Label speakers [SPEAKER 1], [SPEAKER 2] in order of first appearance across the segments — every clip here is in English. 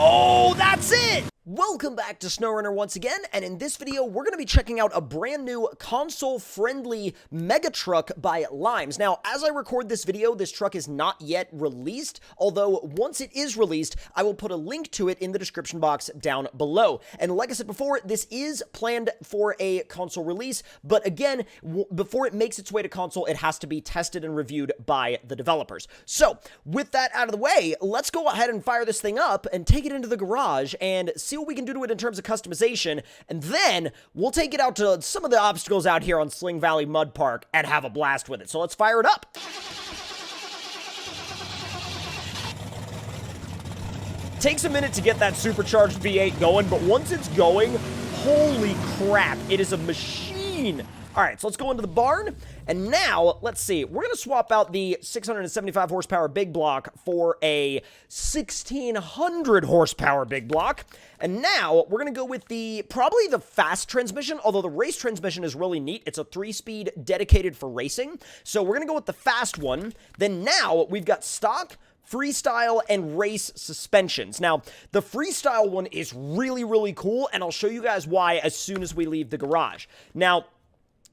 [SPEAKER 1] Oh, that's it! Welcome back to SnowRunner once again, and in this video, we're going to be checking out a brand new console-friendly mega truck by Limes. Now, as I record this video, this truck is not yet released, although once it is released, I will put a link to it in the description box down below. And like I said before, this is planned for a console release, but again, before it makes its way to console, it has to be tested and reviewed by the developers. So, with that out of the way, let's go ahead and fire this thing up and take it into the garage and see what we can do to it in terms of customization, and then we'll take it out to some of the obstacles out here on Sling Valley Mud Park and have a blast with it. So let's fire it up. Takes a minute to get that supercharged V8 going, but once it's going, holy crap, it is a machine. All right, so let's go into the barn, and now, let's see, we're going to swap out the 675 horsepower big block for a 1600 horsepower big block, and now we're going to go with probably the fast transmission, although the race transmission is really neat. It's a 3-speed dedicated for racing, so we're going to go with the fast one. Then now, we've got stock, freestyle, and race suspensions. Now, the freestyle one is really, really cool, and I'll show you guys why as soon as we leave the garage. Now,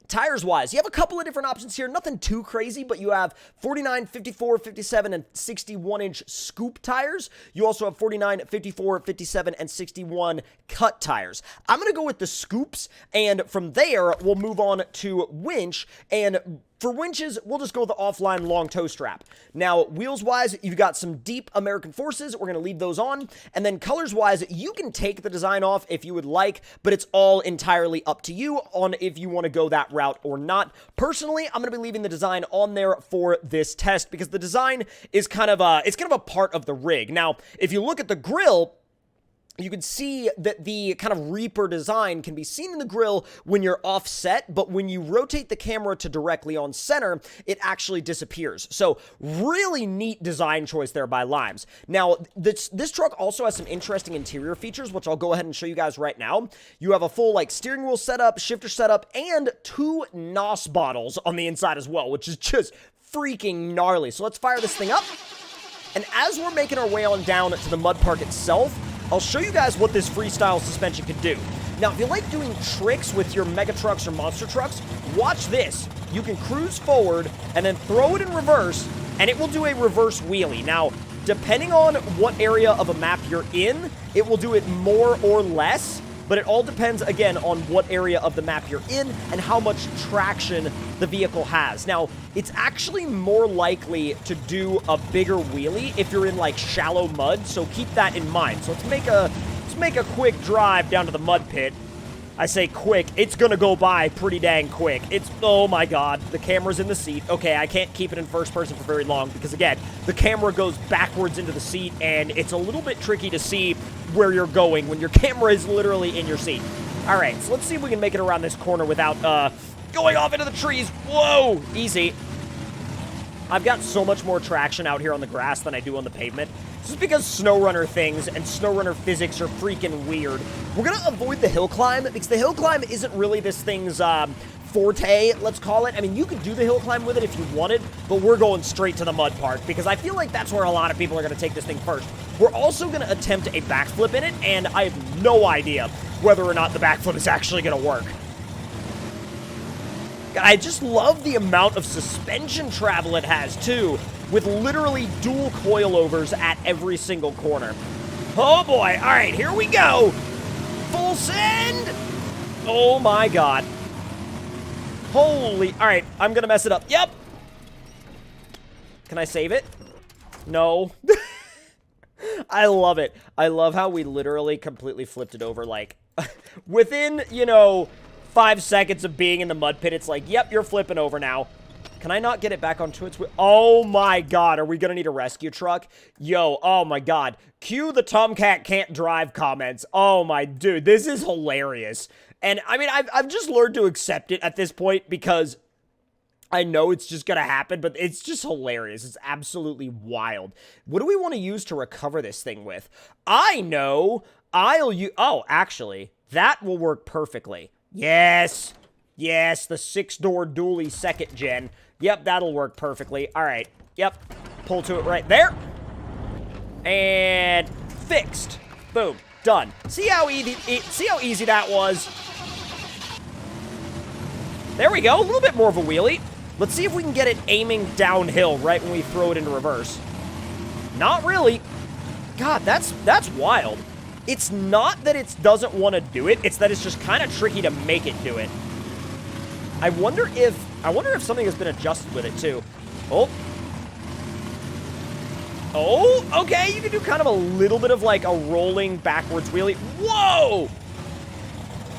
[SPEAKER 1] tires-wise, you have a couple of different options here. Nothing too crazy, but you have 49, 54, 57, and 61-inch scoop tires. You also have 49, 54, 57, and 61 cut tires. I'm going to go with the scoops, and from there, we'll move on to winch, and for winches, we'll just go with the offline long toe strap. Now, wheels-wise, you've got some deep American Forces. We're going to leave those on. And then colors-wise, you can take the design off if you would like, but it's all entirely up to you on if you want to go that route or not. Personally, I'm going to be leaving the design on there for this test because the design is kind of a part of the rig. Now, if you look at the grill, you can see that the kind of REAPER design can be seen in the grill when you're offset, but when you rotate the camera to directly on center, it actually disappears. So, really neat design choice there by Limes. Now, this truck also has some interesting interior features, which I'll go ahead and show you guys right now. You have a full, steering wheel setup, shifter setup, and 2 NOS bottles on the inside as well, which is just freaking gnarly. So, let's fire this thing up. And as we're making our way on down to the mud park itself, I'll show you guys what this freestyle suspension can do. Now, if you like doing tricks with your mega trucks or monster trucks, watch this. You can cruise forward and then throw it in reverse, and it will do a reverse wheelie. Now, depending on what area of a map you're in, it will do it more or less, but it all depends, again, on what area of the map you're in and how much traction the vehicle has. Now, it's actually more likely to do a bigger wheelie if you're in, shallow mud, so keep that in mind. So let's make a quick drive down to the mud pit. I say quick, it's gonna go by pretty dang quick. Oh my god, the camera's in the seat. Okay, I can't keep it in first person for very long because, again, the camera goes backwards into the seat, and it's a little bit tricky to see where you're going when your camera is literally in your seat. All right, so let's see if we can make it around this corner without going off into the trees. Whoa, easy. I've got so much more traction out here on the grass than I do on the pavement. This is because SnowRunner things and SnowRunner physics are freaking weird. We're going to avoid the hill climb because the hill climb isn't really this thing's forte, let's call it. I mean, you could do the hill climb with it if you wanted, but we're going straight to the mud park because I feel like that's where a lot of people are going to take this thing first. We're also going to attempt a backflip in it, and I have no idea whether or not the backflip is actually going to work. I just love the amount of suspension travel it has, too, with literally dual coilovers at every single corner. Oh, boy. All right, here we go. Full send. Oh, my God. Holy. All right, I'm going to mess it up. Yep. Can I save it? No. I love it. I love how we literally completely flipped it over, within, 5 seconds of being in the mud pit, it's like, yep, you're flipping over now. Can I not get it back onto its wheel? Oh my god, are we gonna need a rescue truck? Yo, oh my god. Cue the Tomcat can't drive comments. Oh my dude, this is hilarious. And I mean, I've just learned to accept it at this point because I know it's just gonna happen, but it's just hilarious. It's absolutely wild. What do we want to use to recover this thing with? I know. Oh, actually, that will work perfectly. Yes. Yes, the 6-door dually 2nd gen. Yep, that'll work perfectly. All right. Yep. Pull to it right there. And fixed. Boom. Done. See how easy that was? There we go. A little bit more of a wheelie. Let's see if we can get it aiming downhill right when we throw it into reverse. Not really. God, that's wild. It's not that it doesn't want to do it. It's that it's just kind of tricky to make it do it. I wonder if something has been adjusted with it too. Oh, okay, you can do kind of a little bit of like a rolling backwards wheelie. Whoa!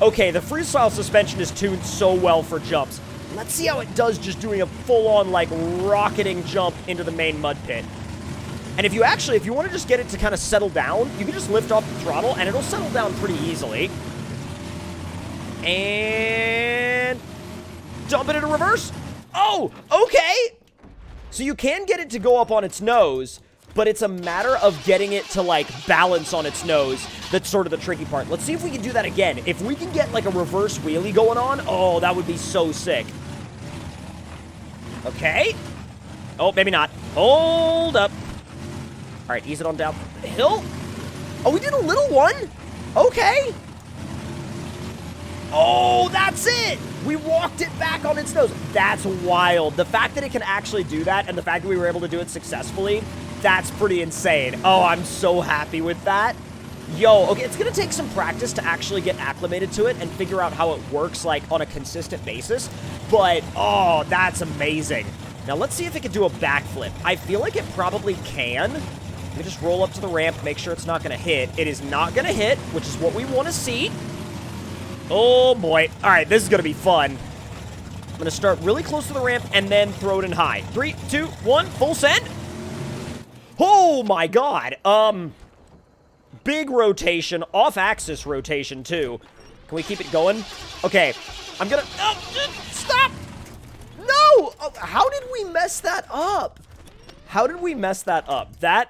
[SPEAKER 1] Okay, the freestyle suspension is tuned so well for jumps. Let's see how it does just doing a full-on like rocketing jump into the main mud pit. And if you want to just get it to kind of settle down, you can just lift off the throttle and it'll settle down pretty easily. And dump it into reverse. Oh, okay. So you can get it to go up on its nose, but it's a matter of getting it to, like, balance on its nose. That's sort of the tricky part. Let's see if we can do that again. If we can get, like, a reverse wheelie going on, oh, that would be so sick. Okay. Oh, maybe not. Hold up. All right, ease it on down the hill. Oh, we did a little one. Okay. Oh, that's it. We walked it back on its nose. That's wild. The fact that it can actually do that and the fact that we were able to do it successfully, that's pretty insane. Oh, I'm so happy with that. Yo, okay, it's going to take some practice to actually get acclimated to it and figure out how it works, like, on a consistent basis. But, oh, that's amazing. Now, let's see if it can do a backflip. I feel like it probably can. Let me just roll up to the ramp, make sure it's not going to hit. It is not going to hit, which is what we want to see. Oh, boy. All right, this is going to be fun. I'm going to start really close to the ramp and then throw it in high. 3, 2, 1, full send. Oh, my God. Big rotation, off-axis rotation, too. Can we keep it going? Okay, I'm going to... Oh, stop! No! Oh, how did we mess that up? How did we mess that up? That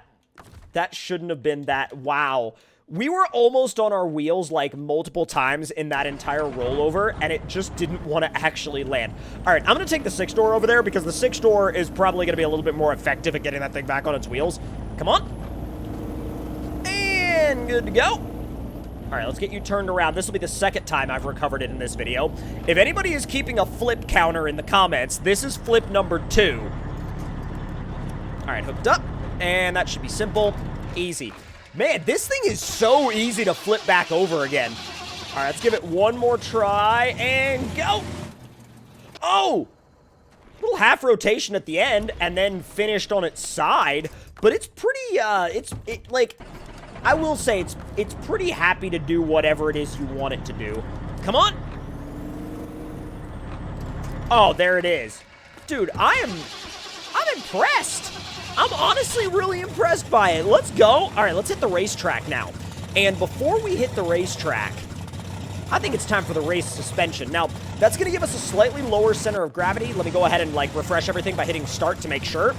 [SPEAKER 1] shouldn't have been that... Wow. We were almost on our wheels, like, multiple times in that entire rollover, and it just didn't want to actually land. All right, I'm going to take the 6-door over there, because the 6-door is probably going to be a little bit more effective at getting that thing back on its wheels. Come on. And good to go. All right, let's get you turned around. This will be the second time I've recovered it in this video. If anybody is keeping a flip counter in the comments, this is flip number 2. All right, hooked up, and that should be simple, easy. Man, this thing is so easy to flip back over again. All right, let's give it one more try, and go. Oh! Little half rotation at the end, and then finished on its side. But it's pretty, like, I will say it's pretty happy to do whatever it is you want it to do. Come on. Oh, there it is. Dude, I'm impressed. I'm honestly really impressed by it. Let's go. All right, let's hit the racetrack now. And before we hit the racetrack, I think it's time for the race suspension. Now, that's going to give us a slightly lower center of gravity. Let me go ahead and, like, refresh everything by hitting start to make sure.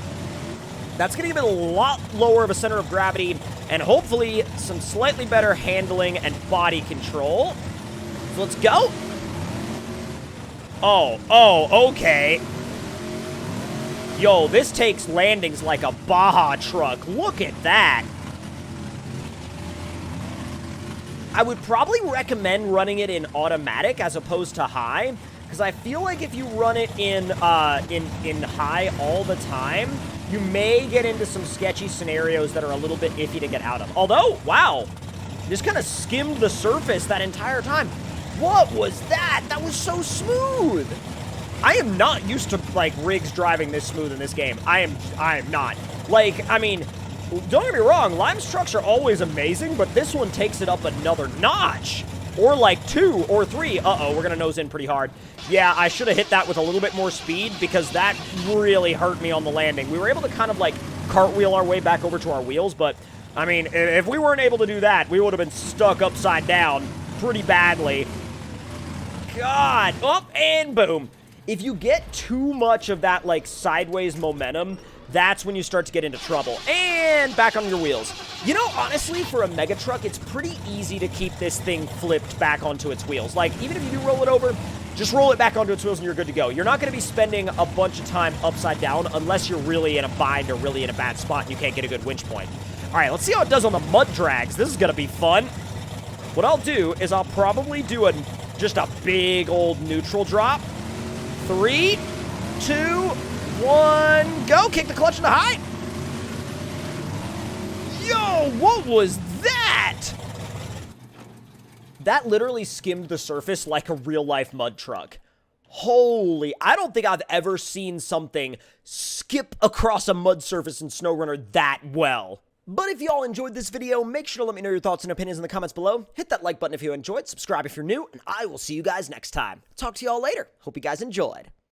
[SPEAKER 1] That's going to give it a lot lower of a center of gravity and hopefully some slightly better handling and body control. So let's go. Oh, okay. Yo, this takes landings like a Baja truck. Look at that. I would probably recommend running it in automatic as opposed to high, because I feel like if you run it in high all the time, you may get into some sketchy scenarios that are a little bit iffy to get out of. Although, wow, just kind of skimmed the surface that entire time. What was that? That was so smooth. I am not used to, like, rigs driving this smooth in this game. I am not. Like, I mean, don't get me wrong, Lime's trucks are always amazing, but this one takes it up another notch. Or, like, 2 or 3. Uh-oh, we're gonna nose in pretty hard. Yeah, I should have hit that with a little bit more speed, because that really hurt me on the landing. We were able to kind of, like, cartwheel our way back over to our wheels, but, I mean, if we weren't able to do that, we would have been stuck upside down pretty badly. God. Up and boom. If you get too much of that, like, sideways momentum, that's when you start to get into trouble. And back on your wheels. You know, honestly, for a mega truck, it's pretty easy to keep this thing flipped back onto its wheels. Like, even if you do roll it over, just roll it back onto its wheels and you're good to go. You're not going to be spending a bunch of time upside down unless you're really in a bind or really in a bad spot and you can't get a good winch point. All right, let's see how it does on the mud drags. This is gonna be fun. What I'll do is I'll probably do just a big old neutral drop. 3, 2, 1, go. Kick the clutch in the high. Yo, what was that? That literally skimmed the surface like a real-life mud truck. Holy, I don't think I've ever seen something skip across a mud surface in SnowRunner that well. But if y'all enjoyed this video, make sure to let me know your thoughts and opinions in the comments below. Hit that like button if you enjoyed, subscribe if you're new, and I will see you guys next time. Talk to y'all later. Hope you guys enjoyed.